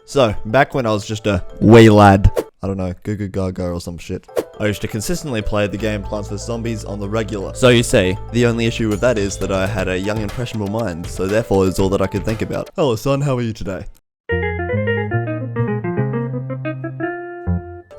So, back when I was just a wee lad, I don't know, Goo Goo Gaga or some shit, I used to consistently play the game Plants vs Zombies on the regular. So you see, the only issue with that is that I had a young impressionable mind, so therefore it's all that I could think about. Hello son, how are you today?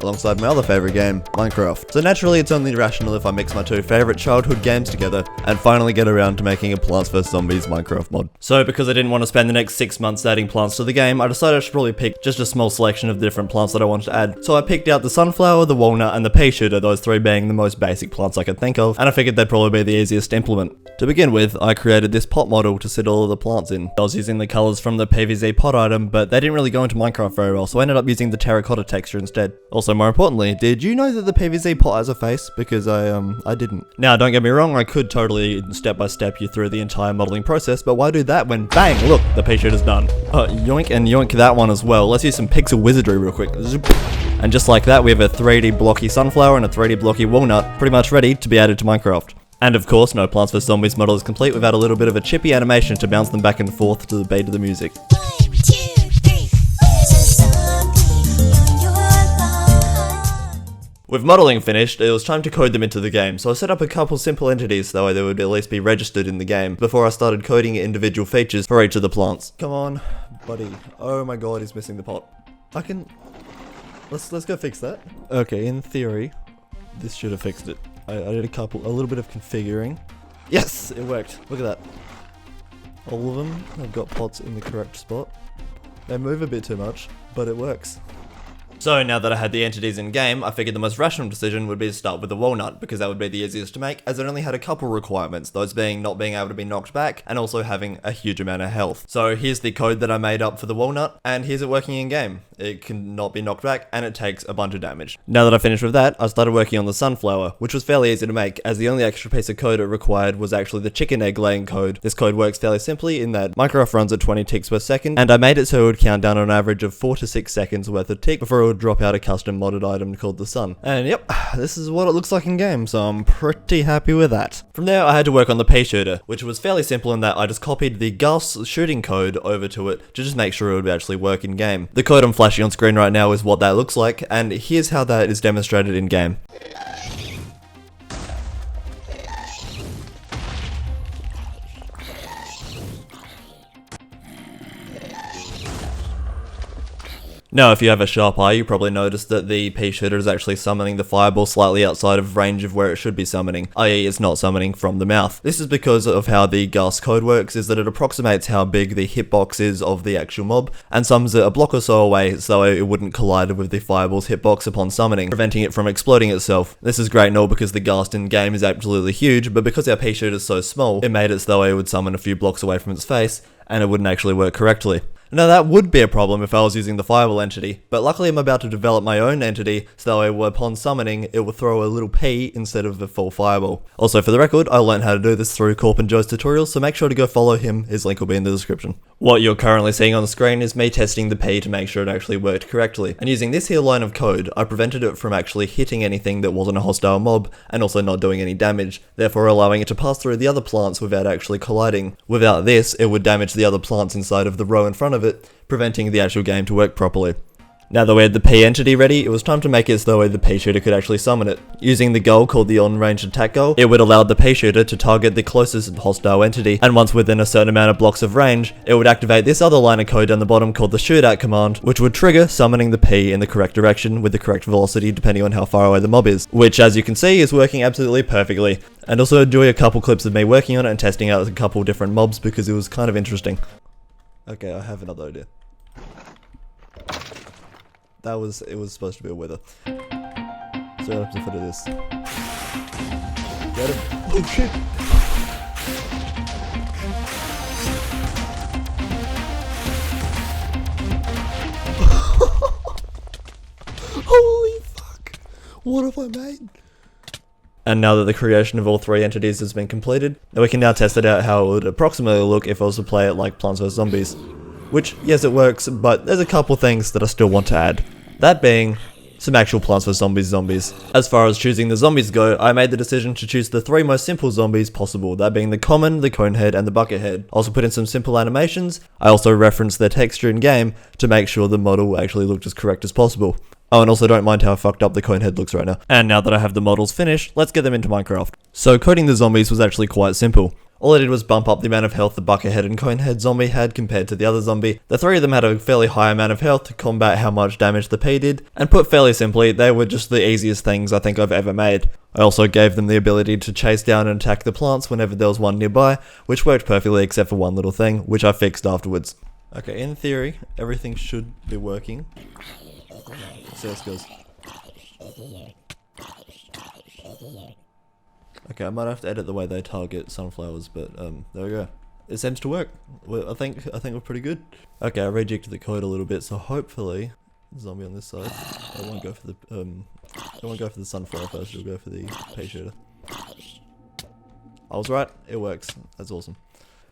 Alongside my other favourite game, Minecraft. So naturally it's only rational if I mix my two favourite childhood games together and finally get around to making a Plants vs Zombies Minecraft mod. So because I didn't want to spend the next 6 months adding plants to the game, I decided I should probably pick just a small selection of the different plants that I wanted to add. So I picked out the sunflower, the walnut and the pea shooter, those three being the most basic plants I could think of, and I figured they'd probably be the easiest to implement. To begin with, I created this pot model to sit all of the plants in. I was using the colours from the PVZ pot item, but they didn't really go into Minecraft very well, so I ended up using the terracotta texture instead. Also, more importantly, did you know that the PVZ pot has a face? Because I didn't. Now, don't get me wrong, I could totally step by step you through the entire modelling process, but why do that when bang, look, the pea shooter's done. Yoink and yoink that one as well. Let's use some pixel wizardry real quick. And just like that, we have a 3D blocky sunflower and a 3D blocky walnut, pretty much ready to be added to Minecraft. And of course, no Plants vs Zombies model is complete without a little bit of a chippy animation to bounce them back and forth to the beat of the music. 1, 2, 3. There's a zombie on your lawn. With modelling finished, it was time to code them into the game, so I set up a couple simple entities so they would at least be registered in the game before I started coding individual features for each of the plants. Come on, buddy. Oh my god, he's missing the pot. Let's go fix that. Okay, in theory, this should have fixed it. I did a little bit of configuring. Yes, it worked. Look at that. All of them have got pots in the correct spot. They move a bit too much, but it works. So now that I had the entities in game, I figured the most rational decision would be to start with the walnut, because that would be the easiest to make, as it only had a couple requirements, those being not being able to be knocked back, and also having a huge amount of health. So here's the code that I made up for the walnut, and here's it working in game. It can not be knocked back, and it takes a bunch of damage. Now that I finished with that, I started working on the sunflower, which was fairly easy to make, as the only extra piece of code it required was actually the chicken egg laying code. This code works fairly simply in that Minecraft runs at 20 ticks per second, and I made it so it would count down on an average of 4 to 6 seconds worth of tick before it would drop out a custom modded item called the sun. And yep, this is what it looks like in game, so I'm pretty happy with that. From there, I had to work on the pea shooter, which was fairly simple in that I just copied the Gus shooting code over to it to just make sure it would actually work in game. The code I'm flashing on screen right now is what that looks like, and here's how that is demonstrated in game. Now, if you have a sharp eye, you probably noticed that the pea shooter is actually summoning the fireball slightly outside of range of where it should be summoning, i.e. it's not summoning from the mouth. This is because of how the Gus code works, is that it approximates how big the hitbox is of the actual mob, and summons it a block or so away so it wouldn't collide with the fireball's hitbox upon summoning, preventing it from exploding itself. This is great and all because the Ghast in game is absolutely huge, but because our pea shooter is so small, it made it so it would summon a few blocks away from its face, and it wouldn't actually work correctly. Now that would be a problem if I was using the fireball entity, but luckily I'm about to develop my own entity so that upon summoning it will throw a little pea instead of the full fireball. Also for the record, I learned how to do this through Corp and Joe's tutorials, so make sure to go follow him, his link will be in the description. What you're currently seeing on the screen is me testing the pea to make sure it actually worked correctly, and using this here line of code, I prevented it from actually hitting anything that wasn't a hostile mob, and also not doing any damage, therefore allowing it to pass through the other plants without actually colliding. Without this, it would damage the other plants inside of the row in front of it, preventing the actual game to work properly. Now that we had the pea entity ready, it was time to make it so the pea shooter could actually summon it. Using the goal called the on-range attack goal, it would allow the pea shooter to target the closest hostile entity, and once within a certain amount of blocks of range, it would activate this other line of code down the bottom called the shootout command, which would trigger summoning the pea in the correct direction with the correct velocity depending on how far away the mob is, which as you can see is working absolutely perfectly. And also enjoy a couple clips of me working on it and testing out a couple different mobs because it was kind of interesting. Okay, I have another idea. It was supposed to be a wither. So what happens if I do this? Get him. Oh shit! Holy fuck! What have I made? And now that the creation of all three entities has been completed, we can now test it out how it would approximately look if I was to play it like Plants vs Zombies. Which, yes it works, but there's a couple things that I still want to add. That being, some actual Plants vs Zombies. As far as choosing the zombies go, I made the decision to choose the 3 most simple zombies possible, that being the common, the conehead, and the buckethead. I also put in some simple animations. I also referenced their texture in game to make sure the model actually looked as correct as possible. Oh, and also don't mind how fucked up the conehead looks right now. And now that I have the models finished, let's get them into Minecraft. So coding the zombies was actually quite simple. All I did was bump up the amount of health the buckethead and conehead zombie had compared to the other zombie. The 3 of them had a fairly high amount of health to combat how much damage the P did, and put fairly simply, they were just the easiest things I think I've ever made. I also gave them the ability to chase down and attack the plants whenever there was one nearby, which worked perfectly except for one little thing, which I fixed afterwards. Okay, in theory, everything should be working. Let's see how this goes. Okay, I might have to edit the way they target sunflowers, but there we go. It seems to work. I think we're pretty good. Okay, I rejigged the code a little bit, so hopefully the zombie on this side. I won't go for the sunflower first. It'll go for the pea shooter. I was right. It works. That's awesome.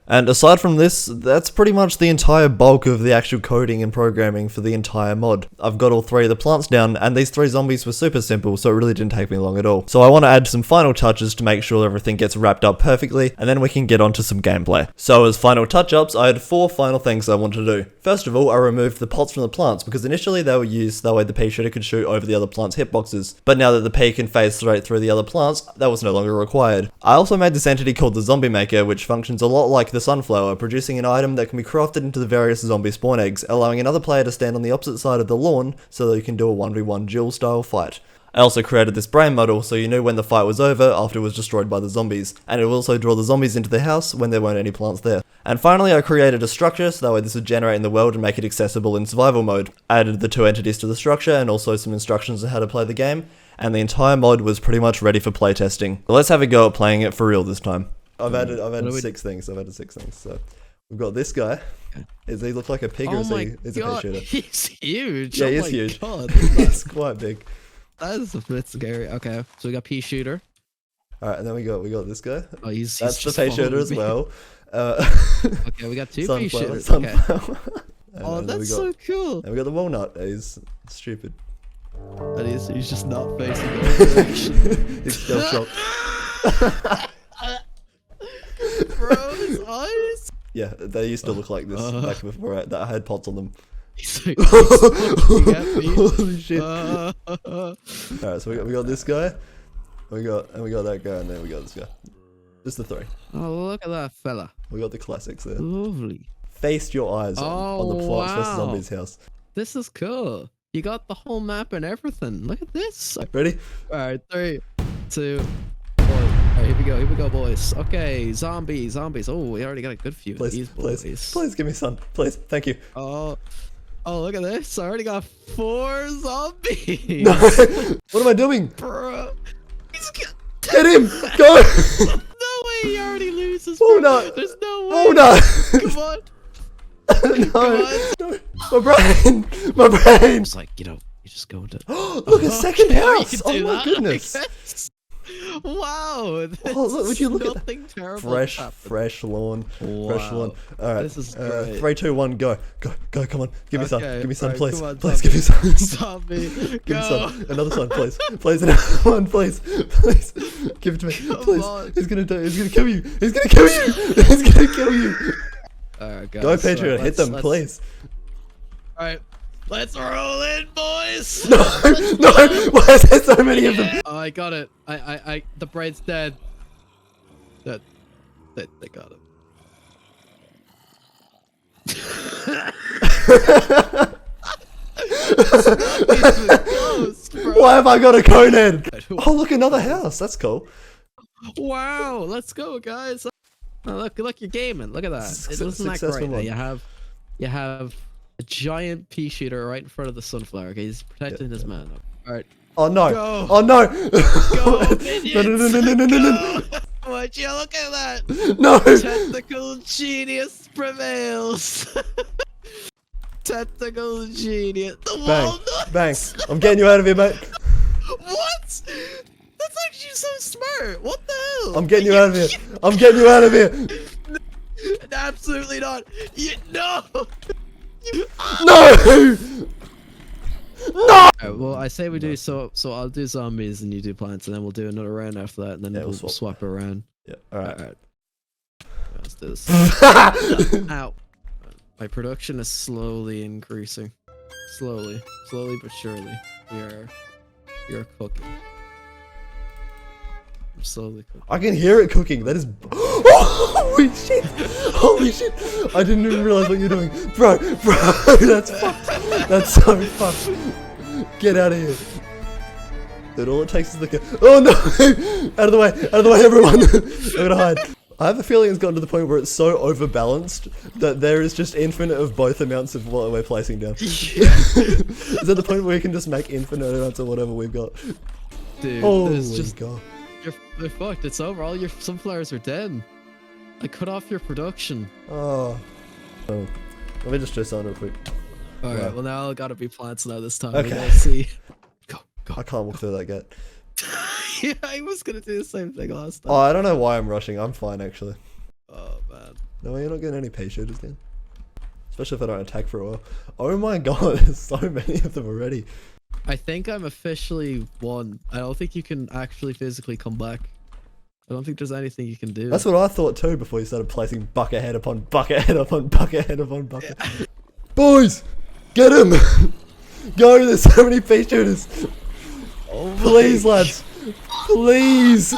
And aside from this, that's pretty much the entire bulk of the actual coding and programming for the entire mod. I've got all 3 of the plants down, and these 3 zombies were super simple, so it really didn't take me long at all. So I want to add some final touches to make sure everything gets wrapped up perfectly, and then we can get onto some gameplay. So as final touch-ups, I had 4 final things I wanted to do. First of all, I removed the pots from the plants, because initially they were used that way the pea shooter could shoot over the other plants' hitboxes. But now that the pea can phase straight through the other plants, that was no longer required. I also made this entity called the Zombie Maker, which functions a lot like the sunflower, producing an item that can be crafted into the various zombie spawn eggs, allowing another player to stand on the opposite side of the lawn so that you can do a 1v1 duel style fight. I also created this brain model so you knew when the fight was over after it was destroyed by the zombies, and it will also draw the zombies into the house when there weren't any plants there. And finally, I created a structure so that way this would generate in the world and make it accessible in survival mode. I added the 2 entities to the structure and also some instructions on how to play the game, and the entire mod was pretty much ready for playtesting. But let's have a go at playing it for real this time. I've added 6 things, so we've got this guy. Does he look like a pig or is he a pea shooter? He's huge. Yeah, oh he is my huge. God. He's quite big. That is a bit scary. Okay, so we got pea shooter. Alright, and then we got this guy. Oh, he's That's the just pea shooter following as me. well. Okay, we got 2 pea shooters. Okay. Oh, that's so cool. And we got the walnut. He's stupid. And he's just not facing the direction. He's still shocked. Bro, his eyes. Yeah, they used to look like this back before that I had pots on them. He's like, looking at me. Holy shit. Alright, so we got this guy. We got that guy, and then we got this guy. Just the 3. Oh, look at that fella. We got the classics there. Lovely. Feast your eyes on the Plants vs Zombies house. This is cool. You got the whole map and everything. Look at this. Ready? Alright, 3, 2, 1. Alright, here we go, boys. Okay, zombies. Oh, we already got a good few of these boys. Please give me some. Please, thank you. Oh, look at this. I already got 4 zombies. No, what am I doing? Bro, he's Get him! Go! No way, he already loses. Oh bro. no! There's no way. Oh no! Come on. No, my brain! My brain! It's like, you just go to. Look, a second house! You Oh can do my that, goodness! I guess. Wow! Oh, look, would you look at nothing that? terrible Fresh lawn. Wow. Fresh lawn. Alright. This is great. 3, 2, 1, go. Go, come on. Give me some. Okay, Give me some, alright, please. come on, Please give me some. Zombie, Give me go. some. Another one, please. Please, another one, please. Please. Give it to me. Please. on. He's gonna kill you. He's gonna kill you. He's gonna kill you. Alright, guys. Go, Patriot. Hit them, please. Alright. Let's roll in, boys! No! Why is there so many of them? Oh, I got it. The brain's dead. Dead. They got it. Close, bro. Why have I got a conehead? Oh, look, another house. That's cool. Wow, let's go, guys. Oh, look, you're gaming. Look at that. Isn't that Successful great? one. You have a giant pea shooter right in front of the sunflower. Okay, he's protecting his man. All right. Oh no! Go. Oh no! Go, No! Would you look at that? No! Tentacle genius prevails. Tentacle genius. The Bang! walnuts. Bang! I'm getting you out of here, mate. What? That's actually so smart. What the hell? I'm getting you out of here. I'm getting you out of here. Absolutely not. No. No! No! Alright, well, I say we do so I'll do zombies and you do plants, and then we'll do another round after that, and then Yeah, we'll we'll swap it around. Yeah. All right. Alright. Let's do this. Ow. My production is slowly increasing. Slowly but surely. We are cooking. I'm slowly cooking. I can hear it cooking. That is. Holy shit! Holy shit! I didn't even realize what you're doing, bro. That's fucked. That's so fucked. Get out of here. Dude, all it takes is the. Oh no! Out of the way, everyone! I'm gonna hide. I have a feeling it's gotten to the point where it's so overbalanced that there is just infinite of both amounts of what we're placing down. Is that the point where we can just make infinite amounts of whatever we've got? Dude, Holy there's just god. they're fucked. It's over. All your sunflowers are dead. I cut off your production. Oh. Let me just do something real quick. Alright, Wow. well now I gotta be plants now this time. Okay. We gotta see. Go. I can't walk through that gate. Yeah, I was gonna do the same thing last time. Oh, I don't know why I'm rushing. I'm fine actually. Oh man. No, you're not getting any pea shooters then. Especially if I don't attack for a while. Oh my god, there's so many of them already. I think I'm officially won. I don't think you can actually physically come back. I don't think there's anything you can do. That's what I thought too before you started placing bucket head upon bucket head upon bucket head upon bucket. Boys, get him! Go, there's so many pea shooters. Oh my Please, lads. Please.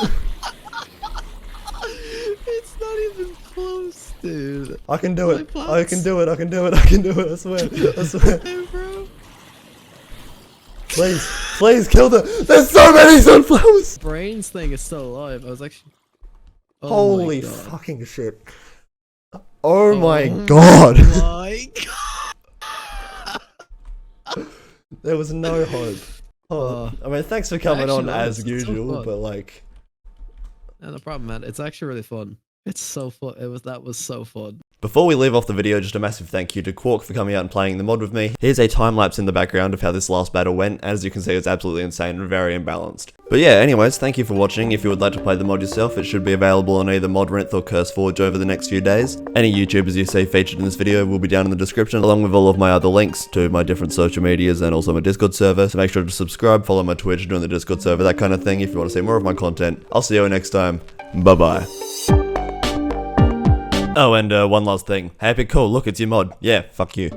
It's not even close, dude. I can do it. My I can do it. I can do it. I can do it. I swear. I swear. Hey, bro. Please kill them. There's so many sunflowers. Brains thing is still alive. I was actually. Oh Holy my God. fucking shit. Oh my Oh god. My God. There was no hope. Oh, I mean, thanks for coming on actually, as it's so usual, fun. but like, No problem, man. It's actually really fun. It's so fun. That was so fun. before we leave off the video, just a massive thank you to Quark for coming out and playing the mod with me. Here's a time lapse in the background of how this last battle went. As you can see, it's absolutely insane and very imbalanced. But yeah, anyways, thank you for watching. If you would like to play the mod yourself, it should be available on either Modrinth or CurseForge over the next few days. Any YouTubers you see featured in this video will be down in the description, along with all of my other links to my different social medias and also my Discord server. So make sure to subscribe, follow my Twitch, join the Discord server, that kind of thing if you want to see more of my content. I'll see you next time. Bye bye. Oh, and one last thing. Hey, Epic, cool, look, it's your mod. Yeah, fuck you.